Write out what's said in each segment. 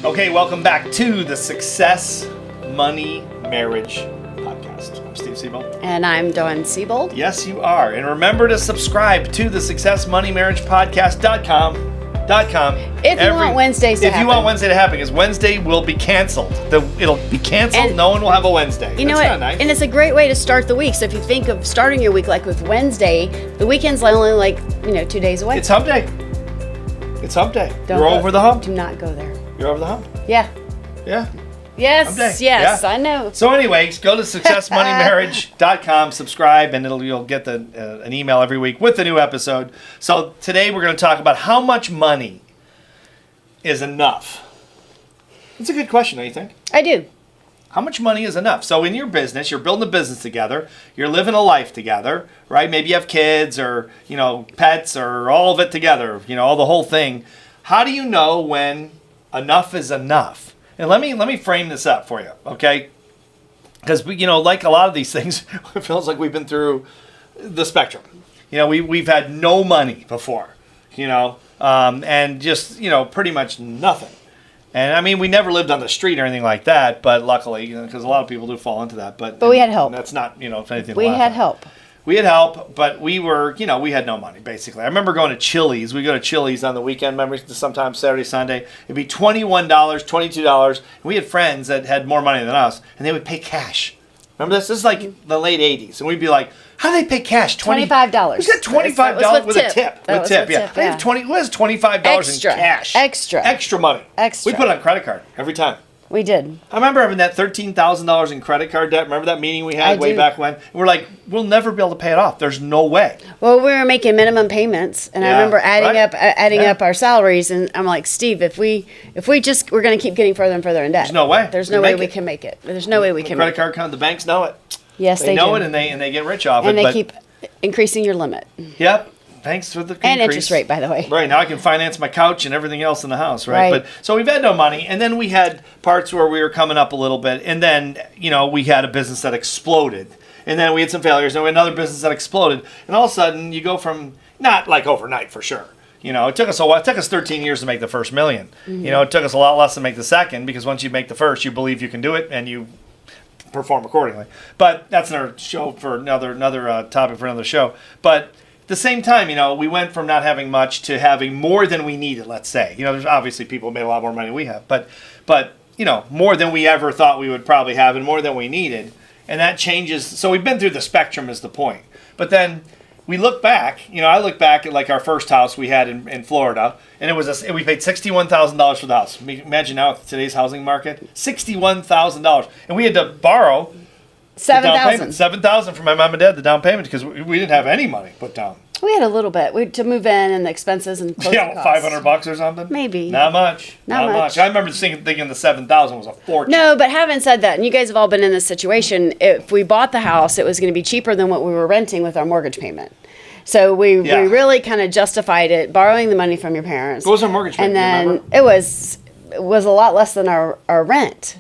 Okay, welcome back to the Success, Money, Marriage podcast. I'm Steve Siebold. And I'm Dawn Siebold. Yes, you are. And remember to subscribe to the Success, Money, Marriage podcast.com. If you want Wednesdays to happen. If you want Wednesday to happen, because Wednesday will be canceled. It'll be canceled. No one will have a Wednesday. You know what? Nice. And it's a great way to start the week. So if you think of starting your week like with Wednesday, the weekend's only 2 days away. It's hump day. It's hump day. You're over the hump. Do not go there. You're over the hump. Yeah. Yeah. Yes, yeah. I know. So anyways, go to successmoneymarriage.com, subscribe, and you'll get an email every week with the new episode. So today we're going to talk about how much money is enough. It's a good question, don't you think? I do. How much money is enough? So in your business, you're building a business together, you're living a life together, right? Maybe you have kids or, pets or all of it together, all the whole thing. How do you know when enough is enough? And let me frame this up for you, okay? Because like a lot of these things, it feels like we've been through the spectrum. We've had no money before, and just pretty much nothing. And I mean, we never lived on the street or anything like that, but luckily, because a lot of people do fall into that. But we had help. That's not if anything. We had help. We had help, but we were, we had no money, basically. I remember going to Chili's. We go to Chili's on the weekend, remember, sometimes Saturday, Sunday. It'd be $21, $22. And we had friends that had more money than us, and they would pay cash. Remember this? This is like the late 80s. And we'd be like, how do they pay cash? $25. We got $25 with a tip. With tip, yeah. They have what is $25 in cash? Extra money. Extra. We put it on credit card every time. We did. I remember having that $13,000 in credit card debt. Remember that meeting we had way back when? We're like, we'll never be able to pay it off. There's no way. Well, we were making minimum payments, and I remember adding up our salaries, and I'm like, Steve, if we just we're going to keep getting further and further in debt. There's no way. There's no way we can make it. There's no way we can. Credit card company, the banks know it. Yes, they know do. it, and they get rich off it. And they keep increasing your limit. Yep. Thanks for the increase. And interest rate, by the way. Right, now I can finance my couch and everything else in the house, right? But so we've had no money, and then we had parts where we were coming up a little bit, and then, we had a business that exploded. And then we had some failures, and we had another business that exploded. And all of a sudden, you go from, not like overnight for sure. It took us a while. It took us 13 years to make the first million. Mm-hmm. It took us a lot less to make the second, because once you make the first, you believe you can do it, and you perform accordingly. But that's another show for another topic for another show. But at the same time, we went from not having much to having more than we needed, let's say. There's obviously people who made a lot more money than we have, but more than we ever thought we would probably have and more than we needed. And that changes. So we've been through the spectrum is the point. But then we look back, I look back at like our first house we had in Florida, and we paid $61,000 for the house. Imagine now with today's housing market, $61,000. And we had to borrow $7,000 from my mom and dad, the down payment, because we didn't have any money put down. We had a little bit to move in and the expenses and closing costs. $500 or something? Maybe. Not much. Not much. I remember thinking the $7,000 was a fortune. No, but having said that, and you guys have all been in this situation, if we bought the house, it was going to be cheaper than what we were renting with our mortgage payment. So we really kind of justified it, borrowing the money from your parents. What was our mortgage payment? And then it was a lot less than our rent.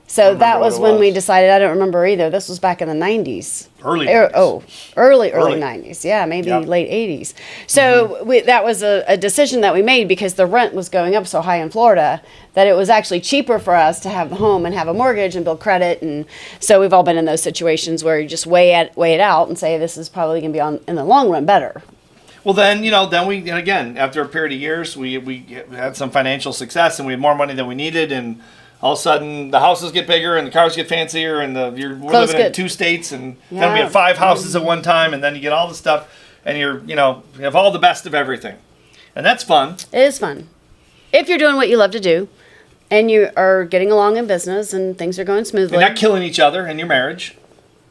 So that was when we decided. I don't remember either. This was back in the 90s. Early 90s. Early 90s. Yeah, maybe late 80s. So that was a decision that we made because the rent was going up so high in Florida that it was actually cheaper for us to have the home and have a mortgage and build credit. And so we've all been in those situations where you just weigh it out and say this is probably going to be in the long run better. Well, then, again, after a period of years, we had some financial success and we had more money than we needed, and all of a sudden, the houses get bigger and the cars get fancier, and we're living in 2 states, and then we have 5 houses at one time, and then you get all the stuff, and you have all the best of everything, and that's fun. It is fun if you're doing what you love to do, and you are getting along in business, and things are going smoothly. And not killing each other in your marriage.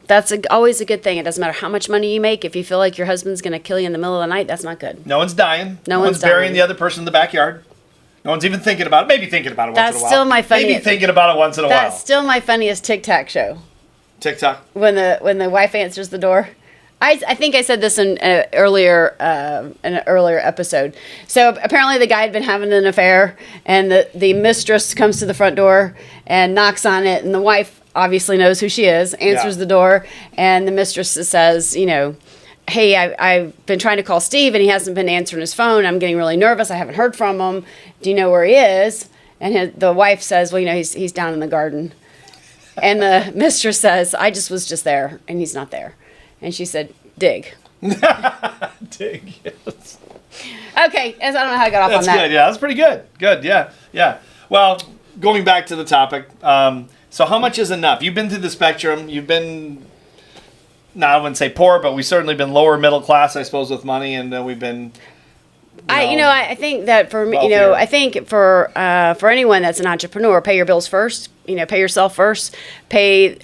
That's always a good thing. It doesn't matter how much money you make. If you feel like your husband's going to kill you in the middle of the night, that's not good. No one's dying. No one's burying the other person in the backyard. No one's even thinking about it. Maybe thinking about it once in a while. That's still my funniest. Maybe thinking about it once in a while. That's still my funniest TikTok show. TikTok? When the wife answers the door. I think I said this in an earlier episode. So apparently the guy had been having an affair, and the mistress comes to the front door and knocks on it, and the wife obviously knows who she is, answers the door, and the mistress says, hey, I've been trying to call Steve, and he hasn't been answering his phone. I'm getting really nervous. I haven't heard from him. Do you know where he is? And the wife says, well, he's down in the garden. And the mistress says, I was just there, and he's not there. And she said, dig. Dig, yes. Okay, I don't know how I got off on that. That's good, yeah. That's pretty good. Good, yeah. Well, going back to the topic, so how much is enough? You've been through the spectrum. You've been, I wouldn't say poor, but we've certainly been lower middle class, I suppose, with money, and we've been... I think that for me, wealthier. I think for anyone that's an entrepreneur, pay your bills first. Pay yourself first. Pay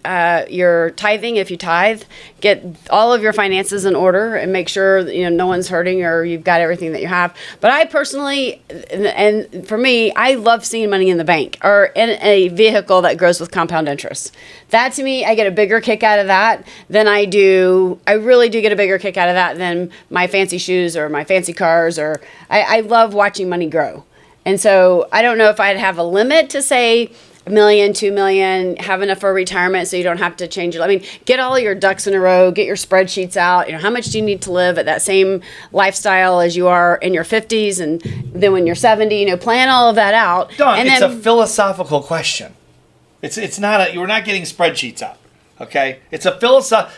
your tithing if you tithe. Get all of your finances in order and make sure no one's hurting or you've got everything that you have. But I personally, and for me, I love seeing money in the bank or in a vehicle that grows with compound interest. That to me, I get a bigger kick out of that than I do. I really do get a bigger kick out of that than my fancy shoes or my fancy cars. Or I love watching money grow. And so I don't know if I'd have a limit to say $1 million, $2 million, have enough for retirement so you don't have to change it. I mean, get all your ducks in a row, get your spreadsheets out. How much do you need to live at that same lifestyle as you are in your 50s and then when you're 70, plan all of that out. Dawn, and it's then, a philosophical question. It's not we're not getting spreadsheets up, okay? It's a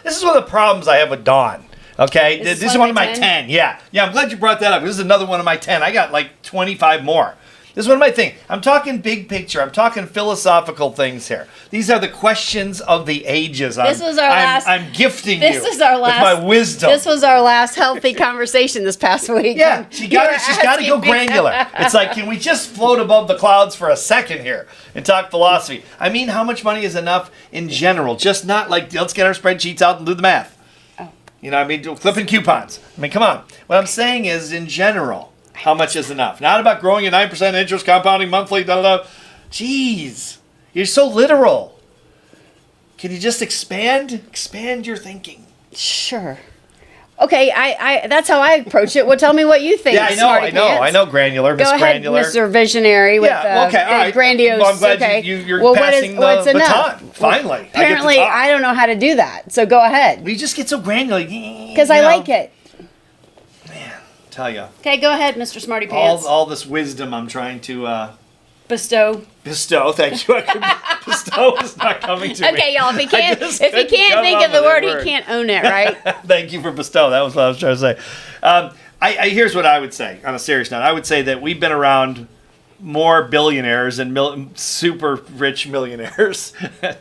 this is one of the problems I have with Dawn, okay? This is one of my 10. Yeah, I'm glad you brought that up. This is another one of my 10. I got like 25 more. This is one of my things. I'm talking big picture. I'm talking philosophical things here. These are the questions of the ages. I'm gifting you with my wisdom. This was our last healthy conversation this past week. Yeah, she's got to go granular. It's like, can we just float above the clouds for a second here and talk philosophy? I mean, how much money is enough in general? Just not like, let's get our spreadsheets out and do the math. Oh. Flipping coupons. Come on. What I'm saying is, in general, how much is enough? Not about growing at 9% interest, compounding monthly, Jeez, you're so literal. Can you just expand your thinking? Sure. Okay, I that's how I approach it. Well, tell me what you think. Yeah, I know. Granular, Miss Go ahead, Granular. Mr. Visionary. With okay, all right. Grandiose. Well, I'm glad okay. you're passing the baton. Finally, apparently, I don't know how to do that. So go ahead. We just get so granular because I like it. Tell you. Okay, go ahead, Mr. Smarty Pants. All this wisdom I'm trying to bestow. Thank you. Bestow is not coming to me. Okay, y'all. If he can't think of the word, he can't own it, right? Thank you for bestow. That was what I was trying to say. Here's what I would say on a serious note. I would say that we've been around more billionaires and super rich millionaires,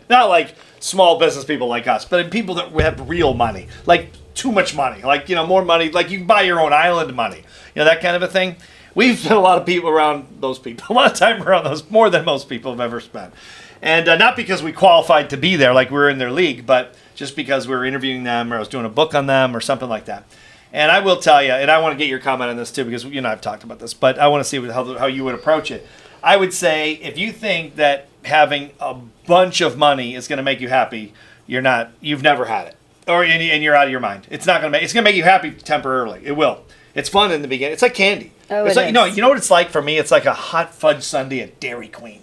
not like small business people like us, but people that have real money, like too much money, like more money, like you can buy your own island money, that kind of a thing. We've spent a lot of people around those people, a lot of time around those, more than most people have ever spent, and not because we qualified to be there, like we were in their league, but just because we were interviewing them, or I was doing a book on them, or something like that. And I will tell you, and I want to get your comment on this too, because I've talked about this, but I want to see how you would approach it. I would say if you think that having a bunch of money is going to make you happy, you've never had it, and you're out of your mind. It's not going to it's going to make you happy temporarily. It will. It's fun in the beginning. It's like candy. Oh, it's like, you know what it's like for me? It's like a hot fudge sundae at Dairy Queen.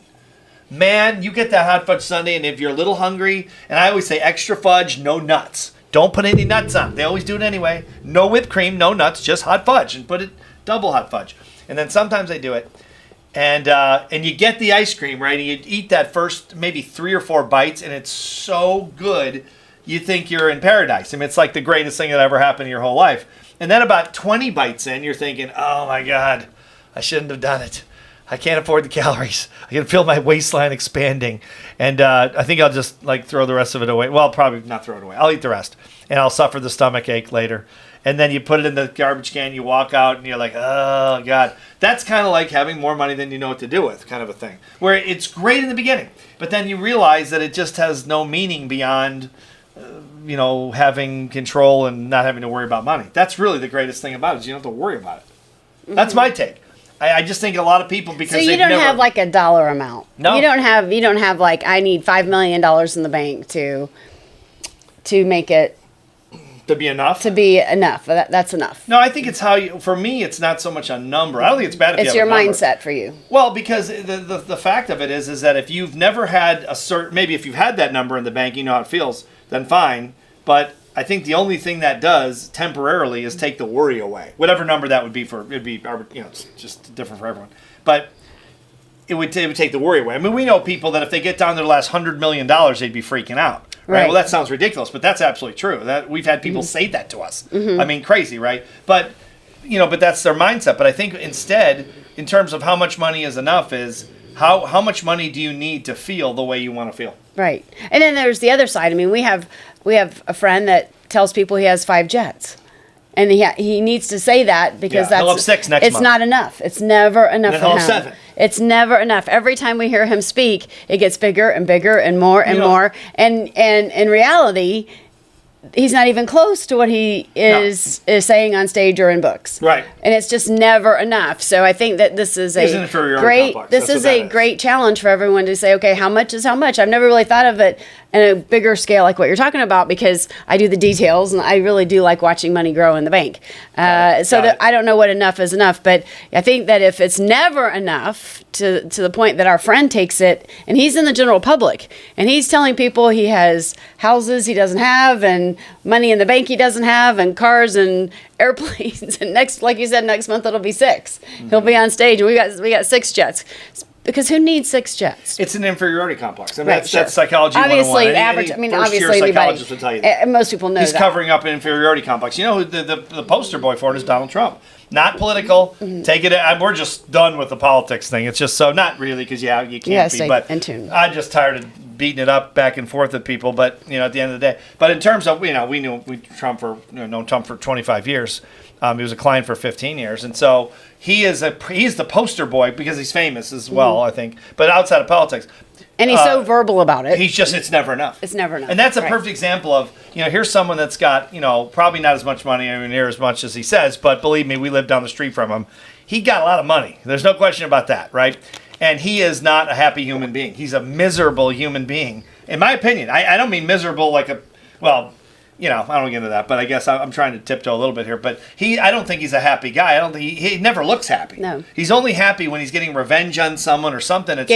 Man, you get that hot fudge sundae, and if you're a little hungry, and I always say extra fudge, no nuts. Don't put any nuts on. They always do it anyway. No whipped cream, no nuts, just hot fudge, and put it double hot fudge. And then sometimes they do it, and you get the ice cream, right? And you eat that first maybe 3 or 4 bites, and it's so good, you think you're in paradise. I mean, it's like the greatest thing that ever happened in your whole life. And then about 20 bites in, you're thinking, oh my God, I shouldn't have done it. I can't afford the calories. I can feel my waistline expanding. And I think I'll just throw the rest of it away. Well, probably not throw it away. I'll eat the rest. And I'll suffer the stomach ache later. And then you put it in the garbage can, you walk out, and you're like, oh God. That's kind of like having more money than you know what to do with, kind of a thing. Where it's great in the beginning, but then you realize that it just has no meaning beyond having control and not having to worry about money. That's really the greatest thing about it, is you don't have to worry about it. Mm-hmm. That's my take. I just think a lot like a dollar amount. No. You don't have like, I need $5 million in the bank to make it to be enough. That's enough. No, I think it's for me, it's not so much a number. I don't think it's bad if it's you have your a number. mindset for you. Well, because the fact of it is that if you've never had maybe if you've had that number in the bank, you know how it feels, then fine. But I think the only thing that does temporarily is take the worry away. Whatever number that would be it's just different for everyone. But it would take the worry away. I mean, we know people that if they get down to the last $100 million, they'd be freaking out. Right? Well, that sounds ridiculous, but that's absolutely true. That we've had people say that to us. I mean, crazy, right? But but that's their mindset. But I think instead, in terms of how much money is enough, is how much money do you need to feel the way you want to feel? Right. And then there's the other side. I mean, we have a friend that tells people he has 5 jets. And he needs to say that because he'll have 6 next month. It's not enough. It's never enough And for he'll him. have 7. It's never enough. Every time we hear him speak, it gets bigger and bigger and more and more. And in reality, he's not even close to what he is saying on stage or in books. Right. And it's just never enough. So I think that this is a great challenge for everyone to say, okay, how much is how much? I've never really thought of it in a bigger scale like what you're talking about because I do the details and I really do like watching money grow in the bank. I don't know what enough is enough, but I think that if it's never enough to the point that our friend takes it and he's in the general public and he's telling people he has houses he doesn't have and money in the bank he doesn't have and cars and airplanes and like you said, next month it'll be 6. He'll be on stage and we got 6 jets. Because who needs 6 jets? It's an inferiority complex. I mean, Right, that's psychology 101. Obviously, psychologist will tell you that. most people know He's that. covering up an inferiority complex. You know who the poster boy for it is Donald Trump. Not political. Take it. We're just done with the politics thing. It's just so not really because you can't be. But in tune. I'm just tired of beating it up back and forth with people. But at the end of the day. But in terms of we known Trump for 25 years. He was a client for 15 years, and so he's the poster boy because he's famous as well, I think. But outside of politics, and he's so verbal about it. It's never enough. It's never enough, and that's a perfect example of here's someone that's got probably not as much money, near as much as he says, but believe me, we live down the street from him. He got a lot of money. There's no question about that, right? And he is not a happy human being. He's a miserable human being, in my opinion. I don't mean miserable like I don't get into that, but I guess I'm trying to tiptoe a little bit here. But I don't think he's a happy guy. I don't think he never looks happy. No, he's only happy when he's getting revenge on someone or something. It's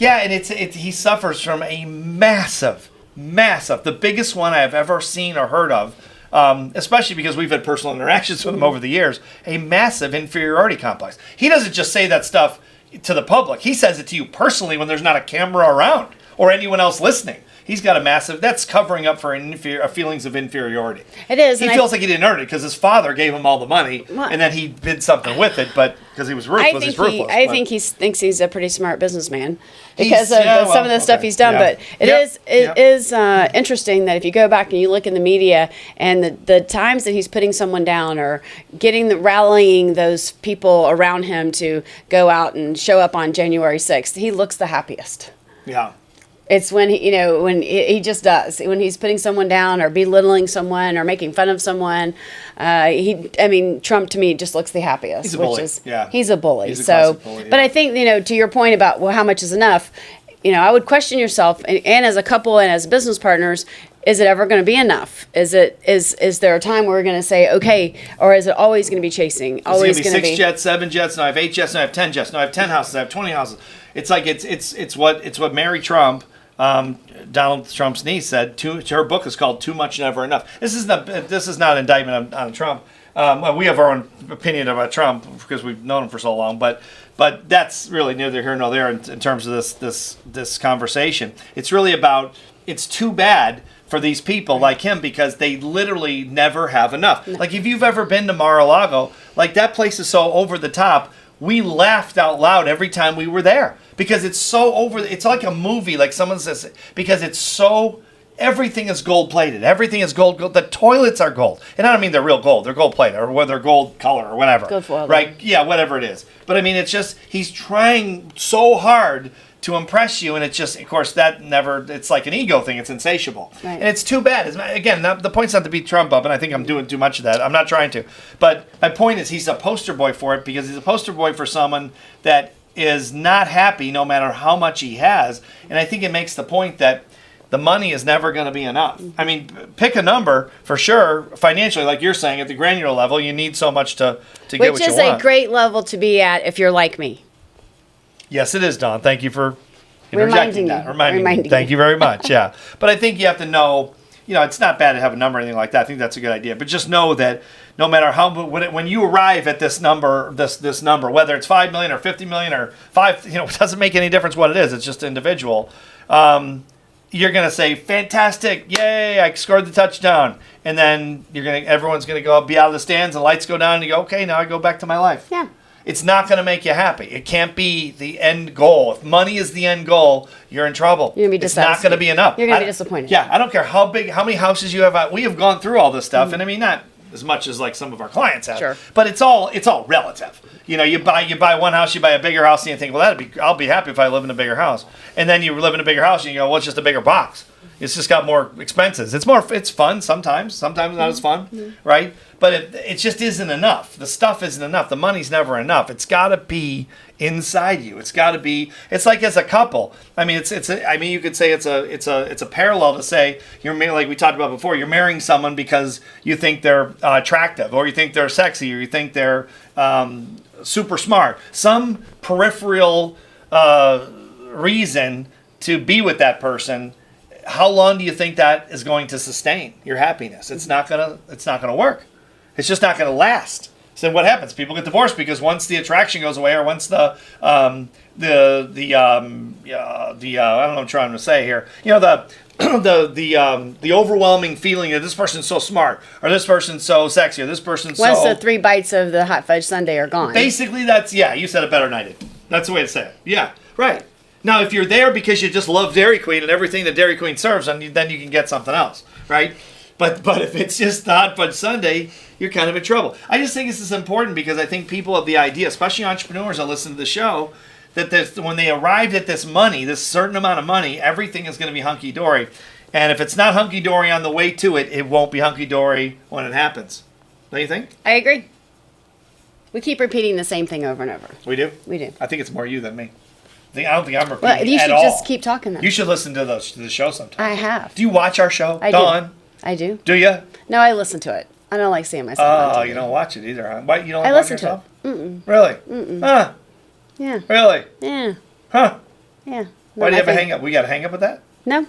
and he suffers from a massive, the biggest one I have ever seen or heard of. Especially because we've had personal interactions with him over the years. A massive inferiority complex. He doesn't just say that stuff to the public. He says it to you personally when there's not a camera around or anyone else listening. He's got that's covering up for feelings of inferiority. It is. He feels like he didn't earn it because his father gave him all the money, and then he did something with it, but because he was ruthless, he's ruthless. I think he thinks he's a pretty smart businessman because of some of the stuff he's done. Yeah. But it is interesting that if you go back and you look in the media and the times that he's putting someone down or rallying those people around him to go out and show up on January 6th, he looks the happiest. Yeah. It's when he just does. When he's putting someone down or belittling someone or making fun of someone, Trump to me just looks the happiest. He's a bully. He's a bully. He's a classic bully, yeah. But I think to your point about how much is enough, I would question yourself and as a couple and as business partners, is it ever going to be enough? Is there a time where we're going to say okay, or is it always going to be chasing? Always going to be 6 jets, 7 jets. No, I have 8 jets. No, I have 10 jets. No, I have 10 houses. I have 20 houses. It's like it's what Mary Trump. Donald Trump's niece said. Her book is called "Too Much, Never Enough." This is not an indictment on Trump. We have our own opinion about Trump because we've known him for so long, but that's really neither here nor there in terms of this conversation. It's really about it's too bad for these people like him because they literally never have enough. No. Like if you've ever been to Mar-a-Lago, like that place is so over the top. We laughed out loud every time we were there because it's so over. It's like a movie, like someone says, because it's so. Everything is gold plated. Everything is gold. The toilets are gold, and I don't mean they're real gold. They're gold plated, or whether they're gold color or whatever. Gold foil. Right? Yeah, whatever it is. But I mean, it's just he's trying so hard to impress you, and it's just, of course, that never. It's like an ego thing. It's insatiable, right. And it's too bad. Again, the point's not to beat Trump up, and I think I'm doing too much of that. I'm not trying to, but my point is he's a poster boy for it because he's a poster boy for someone that is not happy no matter how much he has, and I think it makes the point that. The money is never going to be enough. I mean, pick a number for sure. Financially, like you're saying, at the granular level, you need so much to get what you want. Which is a great level to be at if you're like me. Yes, it is, Dawn. Thank you for interjecting that. Reminding me. Thank you very much. Yeah, but I think you have to know. it's not bad to have a number or anything like that. I think that's a good idea. But just know that no matter when you arrive at this number, this number, whether it's 5 million or 50 million or 5, it doesn't make any difference what it is. It's just individual. You're going to say, fantastic, yay, I scored the touchdown. And then everyone's going to go be out of the stands, and lights go down, and you go, okay, now I go back to my life. Yeah. It's not going to make you happy. It can't be the end goal. If money is the end goal, you're in trouble. You're going to be dissatisfied. It's not going to be enough. You're going to be disappointed. Yeah, I don't care how many houses you have. We have gone through all this stuff, and I mean, not as much as like some of our clients have. Sure. But it's all relative. You buy one house, you buy a bigger house, and you think, well, I'll be happy if I live in a bigger house. And then you live in a bigger house, and you go, well, it's just a bigger box. It's just got more expenses. It's fun sometimes not as fun, right? But it just isn't enough. The stuff isn't enough. The money's never enough. It's got to be inside you. It's got to be. It's like as a couple. I mean, you could say it's a parallel to say like we talked about before. You're marrying someone because you think they're attractive, or you think they're sexy, or you think they're super smart. Some peripheral reason to be with that person. How long do you think that is going to sustain your happiness? It's not gonna work. It's just not gonna last. So what happens? People get divorced because once the attraction goes away, or once the I don't know what I'm trying to say here. The overwhelming feeling that this person's so smart, or this person's so sexy, or this person's Once the 3 bites of the hot fudge sundae are gone. Basically, you said it better than I did. That's the way to say it. Yeah, right. Now, if you're there because you just love Dairy Queen and everything that Dairy Queen serves, then you can get something else, right? But if it's just the hot fudge sundae, you're kind of in trouble. I just think this is important because I think people have the idea, especially entrepreneurs that listen to the show, that when they arrived at this money, this certain amount of money, everything is going to be hunky-dory. And if it's not hunky-dory on the way to it, it won't be hunky-dory when it happens. Don't you think? I agree. We keep repeating the same thing over and over. We do? We do. I think it's more you than me. I don't think I'm repeating Well, you should at all. just keep talking then. You should listen to the show sometime. I have. Do you watch our show, I Dawn? do. I do. Do you? No, I listen to it. I don't like seeing myself on Oh, TV. you don't watch it either, huh? Why, you don't I watch listen to yourself? it. Mm-mm. Really? Mm-mm. Huh? Yeah. Really? Yeah. Huh? Yeah. Why do you have a hang up? We got a hang up with that? No.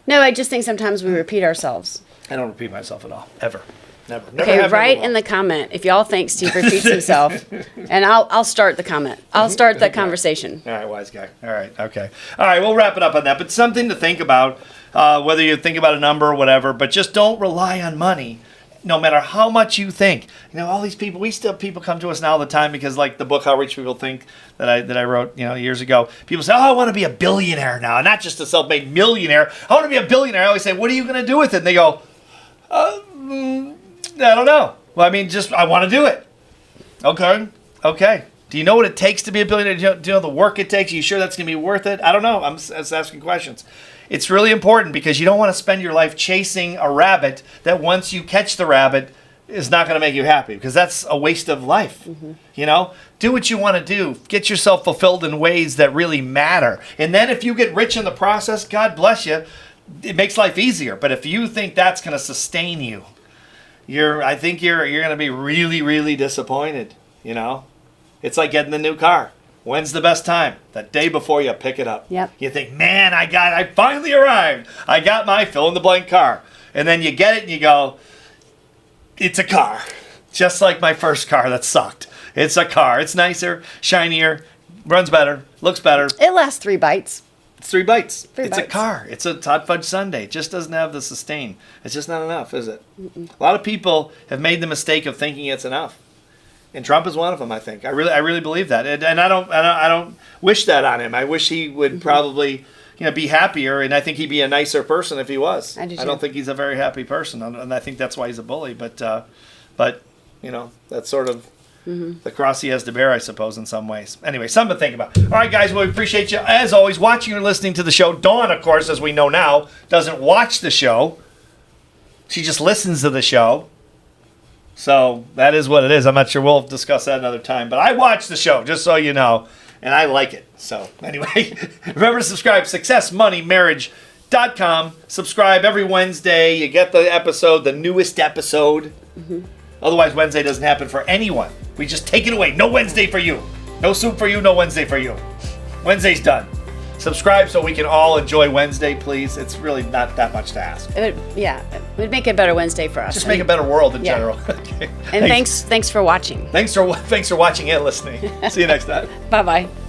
No, I just think sometimes we repeat ourselves. I don't repeat myself at all. Ever. Never. Okay, have, write never in the comment if y'all think Steve repeats himself, and I'll start the comment. I'll start the conversation. All right, wise guy. All right, okay. All right, we'll wrap it up on that. But something to think about, whether you think about a number or whatever, but just don't rely on money, no matter how much you think. All these people, people come to us now all the time because, like the book How Rich People Think that I wrote, years ago. People say, "Oh, I want to be a billionaire now, not just a self-made millionaire. I want to be a billionaire." I always say, "What are you going to do with it?" And they go, I don't know. Well, I mean, I want to do it. Okay. Do you know what it takes to be a billionaire? Do you know the work it takes? Are you sure that's going to be worth it? I don't know. I'm just asking questions. It's really important because you don't want to spend your life chasing a rabbit that once you catch the rabbit is not going to make you happy, because that's a waste of life. Mm-hmm. Do what you want to do. Get yourself fulfilled in ways that really matter. And then if you get rich in the process, God bless you, it makes life easier. But if you think that's going to sustain you, I think you're going to be really, really disappointed. It's like getting the new car. When's the best time? The day before you pick it up. Yep. You think, man, I finally arrived. I got my fill in the blank car. And then you get it and you go, it's a car. Just like my first car that sucked. It's a car. It's nicer, shinier, runs better, looks better. It lasts 3 bites. It's 3 bites. It's a car. It's a hot fudge sundae. It just doesn't have the sustain. It's just not enough, is it? Mm-mm. A lot of people have made the mistake of thinking it's enough, and Trump is one of them. I think. I really believe that, and I don't wish that on him. I wish he would probably be happier, and I think he'd be a nicer person if he was. I do too. I don't think he's a very happy person, and I think that's why he's a bully. But that's sort of. Mm-hmm. The cross he has to bear, I suppose, in some ways. Anyway, something to think about. All right, guys, well, we appreciate you, as always, watching or listening to the show. Dawn, of course, as we know now, doesn't watch the show. She just listens to the show. So that is what it is. I'm not sure. We'll discuss that another time. But I watch the show, just so you know, and I like it. So anyway, remember to subscribe, successmoneymarriage.com. Subscribe every Wednesday. You get the episode, the newest episode. Mm-hmm. Otherwise, Wednesday doesn't happen for anyone. We just take it away. No Wednesday for you. No soup for you, no Wednesday for you. Wednesday's done. Subscribe so we can all enjoy Wednesday, please. It's really not that much to ask. It would make it a better Wednesday for us. Just make a better world in Yeah. general. Okay. And thanks for watching. Thanks for watching and listening. See you next time. Bye bye.